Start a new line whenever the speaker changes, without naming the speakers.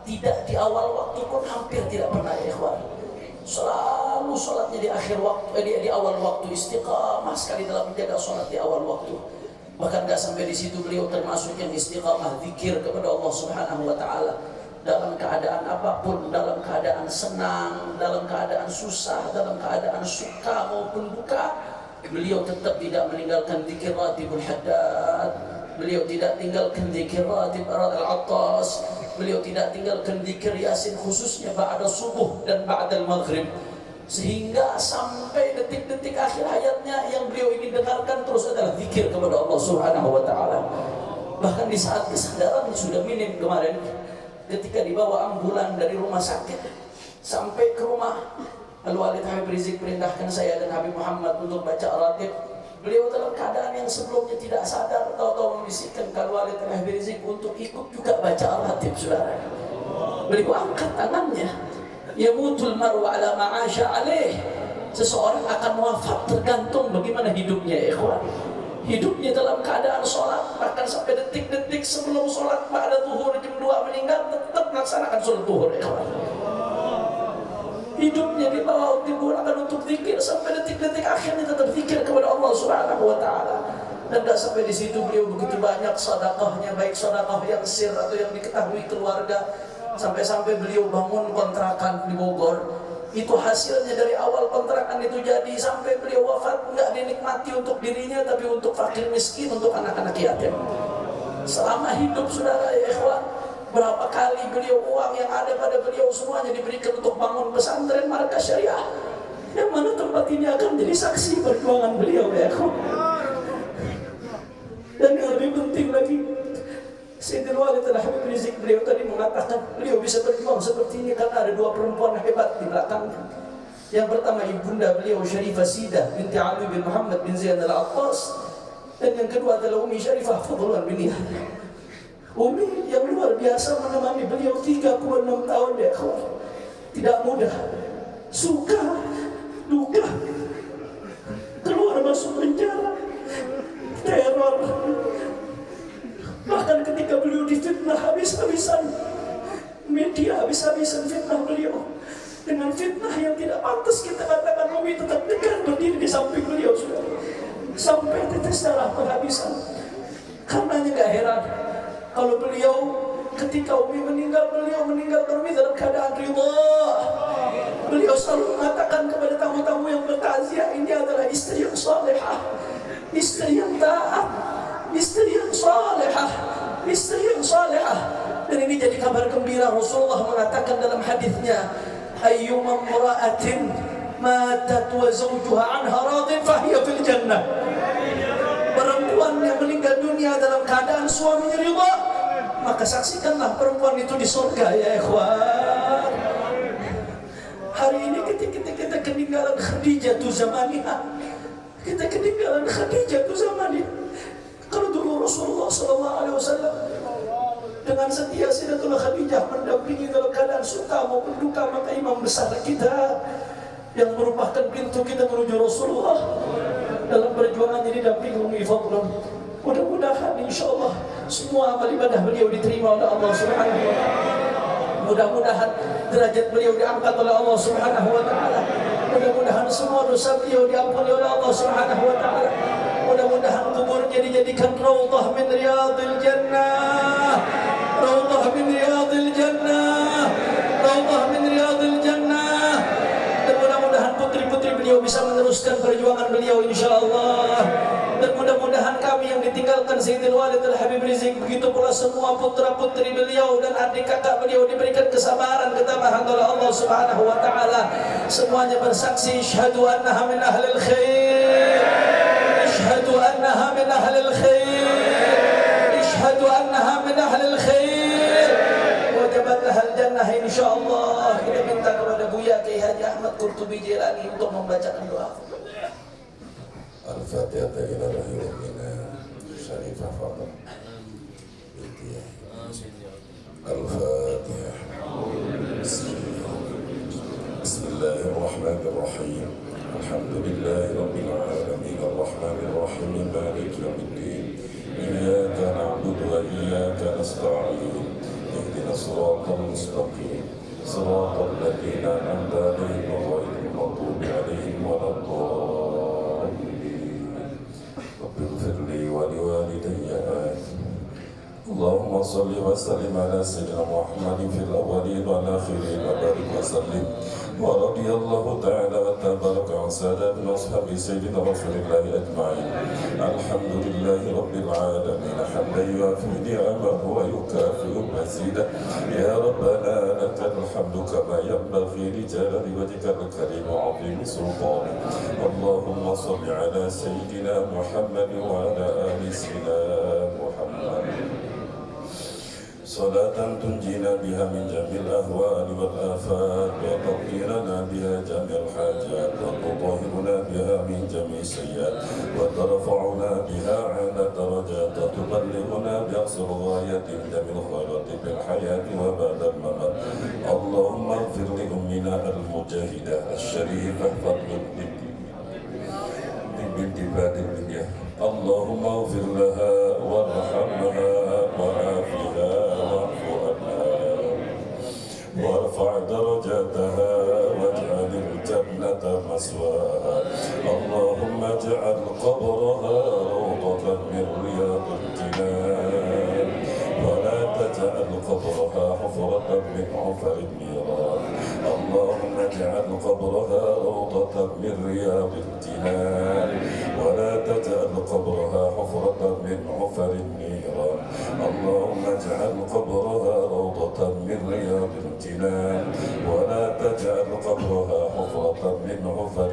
tidak di awal waktu pun hampir tidak pernah ya ikhwan. Selalu sholatnya di akhir waktu, di awal waktu, istiqamah sekali dalam menjaga sholat di awal waktu. Bahkan gak sampai di situ, beliau termasuk yang istiqamah zikir kepada Allah Subhanahu wa taala dalam keadaan apapun, dalam keadaan senang, dalam keadaan susah, dalam keadaan suka maupun duka, beliau tetap tidak meninggalkan zikir ratibul haddad. Beliau tidak tinggalkan zikir ratib al-attas. Beliau tidak tinggalkan zikir yasin khususnya ba'da subuh dan ba'da maghrib. Sehingga sampai detik-detik akhir hayatnya yang beliau ingin dengarkan terus adalah zikir kepada Allah Subhanahu wa taala. Bahkan di saat kesadaran sudah minim kemarin, ketika dibawa ambulan dari rumah sakit sampai ke rumah, Al-Walid Habib Rizik perintahkan saya dan Habib Muhammad untuk baca ratib. Beliau dalam keadaan yang sebelumnya tidak sadar, tahu-tahu membisikkan Al-Walid Habib Rizik untuk ikut juga baca ratib, saudara. Beliau angkat tangannya. Yamutul mar'u ala ma'asha alaih. Seseorang akan wafat tergantung bagaimana hidupnya ya ikhwan. Hidupnya dalam keadaan sholat, bahkan sampai detik-detik sebelum sholat ba'da zuhur jam 2 meninggal tetap melaksanakan sholat zuhur ya ikhwan. Hidupnya digunakan untuk zikir sampai detik-detik akhirnya tetap zikir kepada Allah Subhanahu wa taala. Dan tidak sampai di situ, beliau begitu banyak sedekahnya, baik sedekah yang sir atau yang diketahui keluarga. Sampai-sampai beliau bangun kontrakan di Bogor. Itu hasilnya dari awal kontrakan itu jadi sampai beliau wafat enggak dinikmati untuk dirinya, tapi untuk fakir miskin, untuk anak-anak yatim. Selama hidup saudara ya ikhwan, berapa kali beliau uang yang ada pada beliau semuanya diberikan untuk bangun pesantren markas syariah, yang mana tempat ini akan jadi saksi perjuangan beliau ya ikhwan. Dan yang lebih penting lagi, Sayyidul Walid Habib Rizik beliau tadi mengatakan beliau bisa berjuang seperti ini karena ada dua perempuan hebat di belakangnya. Yang pertama ibunda beliau Syarifah Sidah binti Ali bin Muhammad bin Zain al-Attas, dan yang kedua adalah Umi Syarifah Fadlan bin Yahya. Umi yang luar biasa menemani beliau 36 tahun ya kawan. Tidak mudah, suka, duka, keluar masuk penjara, teror. Bahkan ketika beliau difitnah habis-habisan, media habis-habisan fitnah beliau dengan fitnah yang tidak pantas kita katakan. Umi tetap tegar berdiri di samping beliau sudah sampai tetes darah penghabisan. Karenanya gak heran kalau beliau ketika Umi meninggal, beliau meninggalkan Umi dalam keadaan ridha. Beliau selalu mengatakan kepada tamu-tamu yang bertaziah, ini adalah istri yang salihah, istri yang taat, istri yang salihah, istri yang salihah. Dan ini jadi kabar gembira. Rasulullah mengatakan dalam hadisnya, ayyuma imra'atin matat wa zawjuha anha radin fahiya fil jannah. Perempuan yang meninggal dunia dalam keadaan suaminya ridha, maka saksikanlah perempuan itu di surga ya ikhwan. Hari ini kita ketinggalan Khadijah tu zamaniha. Kita ketinggalan Khadijah tu zamaniha. Kalau dulu Rasulullah SAW dengan setia Sayyidatuna Khadijah mendampingi dalam keadaan suka maupun duka, maka imam besar kita yang merupakan pintu kita menuju Rasulullah dalam perjuangan ini didampingi Umi Fadlan. Mudah-mudahan insyaAllah semua amal ibadah beliau diterima oleh Allah Subhanahu wa ta'ala. Mudah-mudahan derajat beliau diangkat oleh Allah Subhanahu wa ta'ala. Mudah-mudahan semua dosa beliau diampuni oleh Allah Subhanahu wa ta'ala. Mudah-mudahan kuburnya dijadikan raudhah min riyadil jannah, raudhah min riyadil jannah, raudhah min riyadil jannah. Dan mudah-mudahan putri-putri beliau bisa meneruskan perjuangan beliau insyaallah. Dan mudah-mudahan kami yang ditinggalkan Sayyidul Walid Habib Rizik, begitu pula semua putra-putri beliau dan adik kakak beliau diberikan kesabaran, ketabahan oleh Allah Subhanahu wa taala. Semuanya bersaksi syahadu annaha min ahlil khair, ashhadu annaha min ahlil khair, ashhadu annaha min ahlil khair, wajabat lahal jannah insyaallah. Kita minta kepada Buya Kiai Haji Ahmad Qurtubi Jailani untuk membacakan doa.
Al-Fatihah ila rahimina Syarifah Fadl binti Al-Fatihah. Bismillahirrahmanirrahim. Alhamdulillahi rabbil alamin arrahmanir rahim maliki yaumiddin. Iyyaka na'budu wa iyyaka nasta'in. اهدنا الصراط المستقيم صراط الذين أنعمت عليهم غير المغضوب عليهم ولا الضالين رب اغفر لي ولوالدي اللهم صل وسلم على سيدنا محمد في الأولين والآخرين وبارك وسلم ورضي الله تعالى وتبارك عن ساداتنا أصحاب سيدنا رسول الله أجمعين الحمد لله رب العالمين حمدا يوافي نعمه ويكافئ مزيدا يا ربنا لك الحمد كما ينبغي لجلال وجهك الكريم وعظيم سلطانك اللهم صل على سيدنا محمد وعلى آل سيدنا محمد صلاة تنجينا بها من جميع الأهوال والآفات وتقضي لنا بها جميع الحاجات وتطهرنا بها من جميع السيئات وترفعنا بها على درجات وتبلغنا بأقصى الغايات من جميع الخيرات في الحياة وبعد الممات اللهم اغفر لأمنا المجاهدة الشريفة فضل بنت فادل اللهم اغفر لها وارحمها وعافها واعف عنها وارفع درجاتها واجعل الجنة مسواها اللهم اجعل قبرها روضة من رياض الجنان ولا تجعل قبرها حفرة من حفر النيران اللهم اجعل قبرها روضة من رياض الجنان ولا تجعل قبرها حفرة من حفر النيران اللهم اجعل قبرها روضة من رياض الجنان ولا تجعل قبرها حفرة من حفر